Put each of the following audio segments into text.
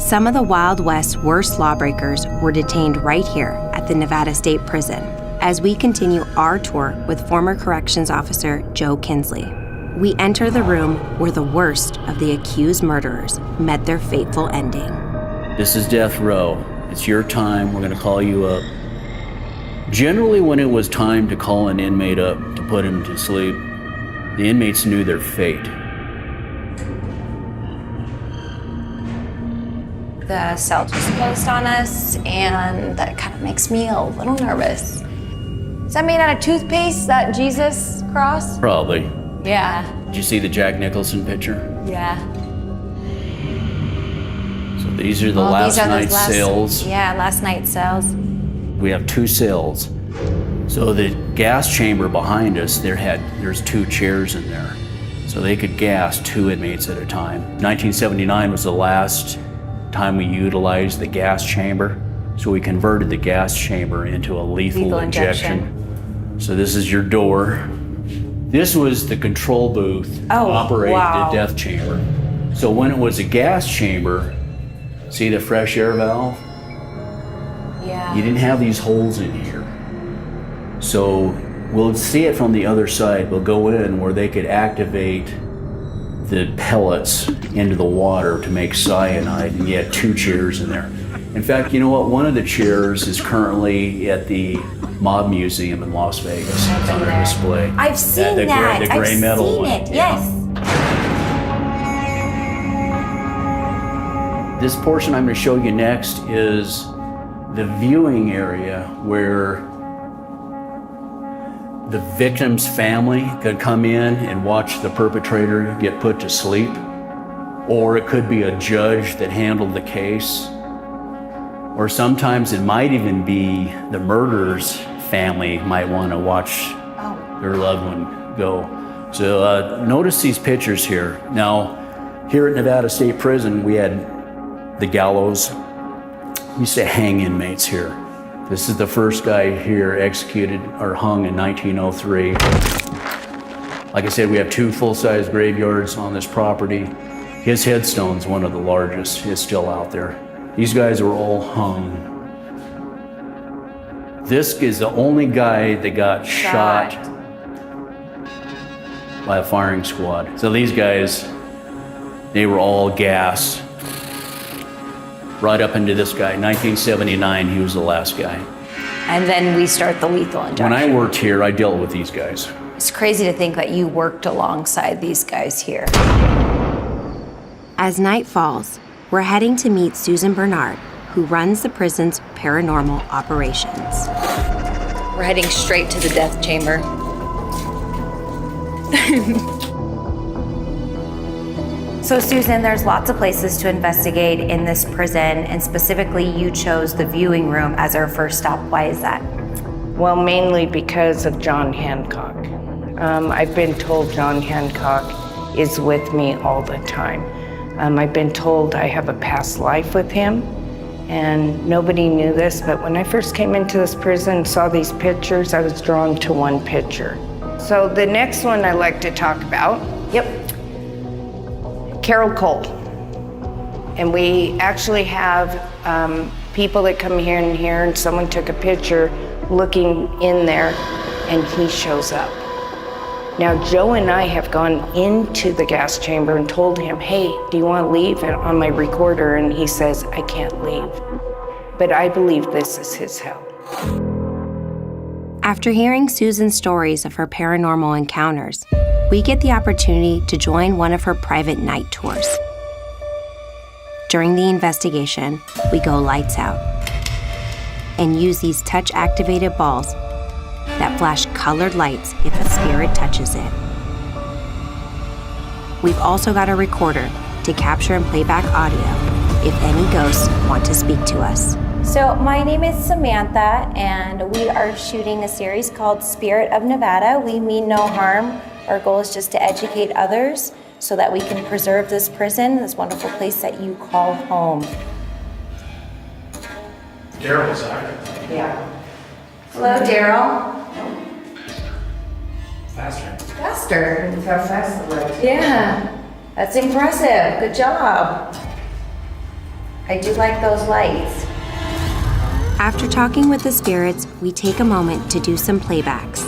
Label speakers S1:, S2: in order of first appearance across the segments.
S1: Some of the Wild West's worst lawbreakers were detained right here at the Nevada State Prison as we continue our tour with former corrections officer Joe Kinsley. We enter the room where the worst of the accused murderers met their fateful ending.
S2: This is death row. It's your time. We're going to call you up. Generally, when it was time to call an inmate up to put him to sleep, the inmates knew their fate.
S3: The cell just closed on us, and that kind of makes me a little nervous. Is that made out of toothpaste, that Jesus cross?
S2: Probably.
S3: Yeah.
S2: Did you see the Jack Nicholson picture?
S3: Yeah.
S2: So these are the last night's cells.
S3: Yeah, last night's cells.
S2: We have 2 cells. So the gas chamber behind us, there's 2 chairs in there. So they could gas 2 inmates at a time. 1979 was the last time we utilized the gas chamber. So we converted the gas chamber into a lethal injection. So this is your door. This was the control booth operating the death chamber. So when it was a gas chamber, see the fresh air valve?
S3: Yeah.
S2: You didn't have these holes in here. So we'll see it from the other side. We'll go in where they could activate the pellets into the water to make cyanide, and you had 2 chairs in there. In fact, you know what? One of the chairs is currently at the Mob Museum in Las Vegas. It's on display.
S3: I've seen that.
S2: The gray metal one.
S3: I've seen it, yes.
S2: This portion I'm going to show you next is the viewing area where the victim's family could come in and watch the perpetrator get put to sleep, or it could be a judge that handled the case, or sometimes it might even be the murderer's family might want to watch their loved one go. So notice these pictures here. Now, here at Nevada State Prison, we had the gallows. We used to hang inmates here. This is the first guy here executed or hung in 1903. Like I said, we have 2 full-size graveyards on this property. His headstone's one of the largest. It's still out there. These guys were all hung. This is the only guy that got shot by a firing squad. So these guys, they were all gassed. Right up into this guy. 1979, he was the last guy.
S3: And then we start the lethal injection.
S2: When I worked here, I dealt with these guys.
S3: It's crazy to think that you worked alongside these guys here.
S1: As night falls, we're heading to meet Susan Bernard, who runs the prison's paranormal operations.
S3: We're heading straight to the death chamber. So Susan, there's lots of places to investigate in this prison, and specifically you chose the viewing room as our first stop. Why is that?
S4: Well, mainly because of John Hancock. I've been told John Hancock is with me all the time. I've been told I have a past life with him, and nobody knew this, but when I first came into this prison and saw these pictures, I was drawn to one picture. So the next one I like to talk about, Carol Cole. And we actually have people that come here and someone took a picture looking in there and he shows up. Now Joe and I have gone into the gas chamber and told him, hey, do you want to leave? And on my recorder, and he says, I can't leave. But I believe this is his hell.
S1: After hearing Susan's stories of her paranormal encounters, we get the opportunity to join one of her private night tours. During the investigation, we go lights out and use these touch-activated balls that flash colored lights if a spirit touches it. We've also got a recorder to capture and play back audio if any ghosts want to speak to us.
S3: So my name is Samantha, and we are shooting a series called Spirit of Nevada. We mean no harm. Our goal is just to educate others so that we can preserve this prison, this wonderful place that you call home.
S5: Daryl's active.
S3: Yeah. Hello, Daryl.
S5: Faster.
S3: Faster.
S4: Look how fast the lights.
S3: Yeah, that's impressive. Good job. I do like those lights.
S1: After talking with the spirits, we take a moment to do some playbacks.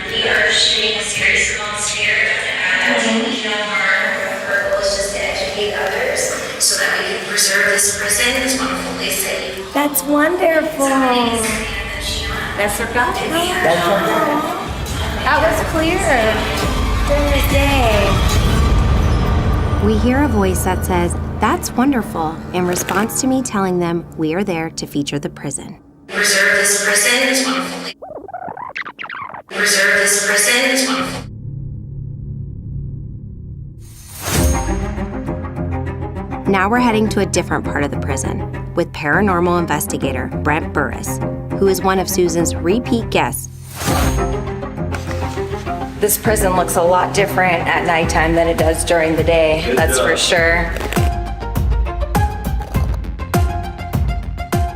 S3: We are shooting a series called Spirit of Nevada. We mean no harm. Our goal is just to educate others so that we can preserve this prison, this wonderful place that you. That's wonderful. That's our God. That was clear during the day.
S1: We hear a voice that says, "That's wonderful," in response to me telling them we are there to feature the prison.
S3: Preserve this prison, this wonderful place. Preserve this prison, this wonderful.
S1: Now we're heading to a different part of the prison with paranormal investigator Brent Burris, who is one of Susan's repeat guests.
S3: This prison looks a lot different at nighttime than it does during the day, that's for sure.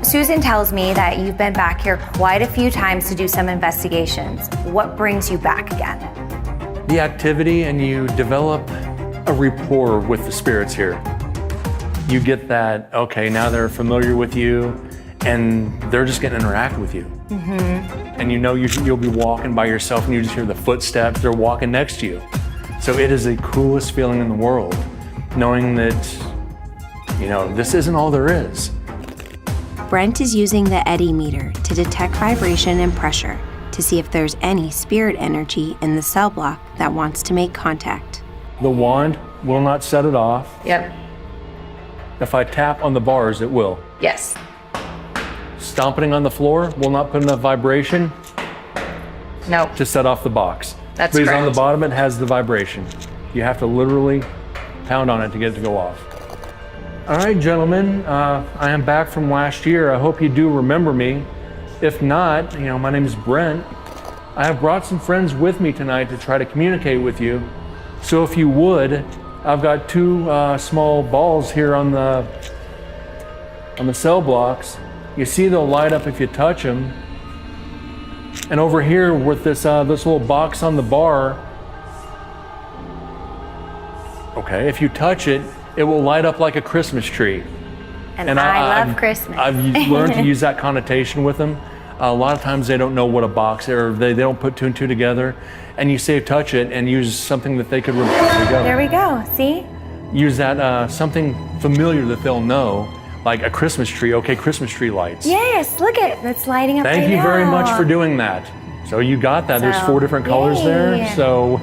S3: Susan tells me that you've been back here quite a few times to do some investigations. What brings you back again?
S5: The activity, and you develop a rapport with the spirits here. You get that, okay, now they're familiar with you and they're just going to interact with you. And you know you'll be walking by yourself and you just hear the footsteps, they're walking next to you. So it is the coolest feeling in the world, knowing that, you know, this isn't all there is.
S1: Brent is using the eddy meter to detect vibration and pressure to see if there's any spirit energy in the cell block that wants to make contact.
S5: The wand will not set it off.
S3: Yep.
S5: If I tap on the bars, it will.
S3: Yes.
S5: Stomping on the floor will not put enough vibration
S3: Nope.
S5: to set off the box.
S3: That's
S5: because on the
S3: correct.
S5: bottom it has the vibration. You have to literally pound on it to get it to go off. All right, gentlemen, I am back from last year. I hope you do remember me. If not, you know, my name is Brent. I have brought some friends with me tonight to try to communicate with you. So if you would, I've got two small balls here on the cell blocks. You see they'll light up if you touch them. And over here with this little box on the bar, okay, if you touch it, it will light up like a Christmas tree.
S3: And I love Christmas.
S5: I've learned to use that connotation with them. A lot of times they don't know what a box is, or they don't put two and two together. And you say touch it and use something that they could remember.
S3: There we go, see?
S5: Use that something familiar that they'll know, like a Christmas tree. Okay, Christmas tree lights.
S3: Yes, look at it's lighting up.
S5: Thank
S3: right
S5: you very
S3: now.
S5: much for doing that. So you got that. There's 4 different colors
S3: yay.
S5: there. So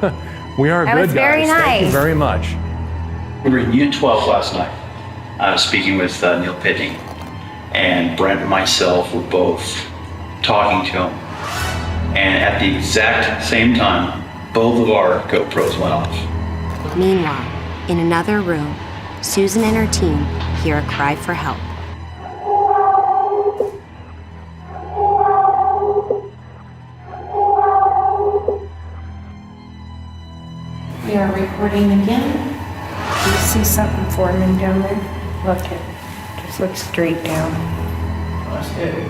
S5: we are
S3: That
S5: good,
S3: was very
S5: guys. Thank you
S3: nice.
S5: very much.
S6: We were in Unit 12 last night. I was speaking with Neil Pitney, and Brent and myself were both talking to him. And at the exact same time, both of our GoPros went off.
S1: Meanwhile, in another room, Susan and her team hear a cry for help.
S4: We are recording again. Do you see something forming down there? Look it. Just look straight down.
S6: That's good.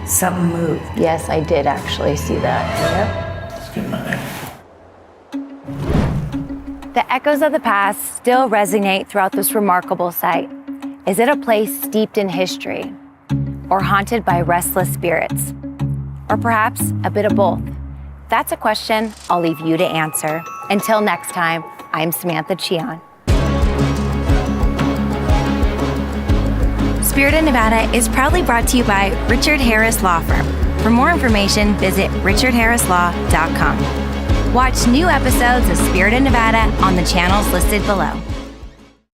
S4: Something moved.
S3: Yes, I did actually see that. Yep.
S6: That's good, my man.
S3: The echoes of the past still resonate throughout this remarkable site. Is it a place steeped in history? Or haunted by restless spirits? Or perhaps a bit of both? That's a question I'll leave you to answer. Until next time, I'm Samantha Chion. Spirit of Nevada is proudly brought to you by Richard Harris Law Firm. For more information, visit richardharrislaw.com. Watch new episodes of Spirit of Nevada on the channels listed below.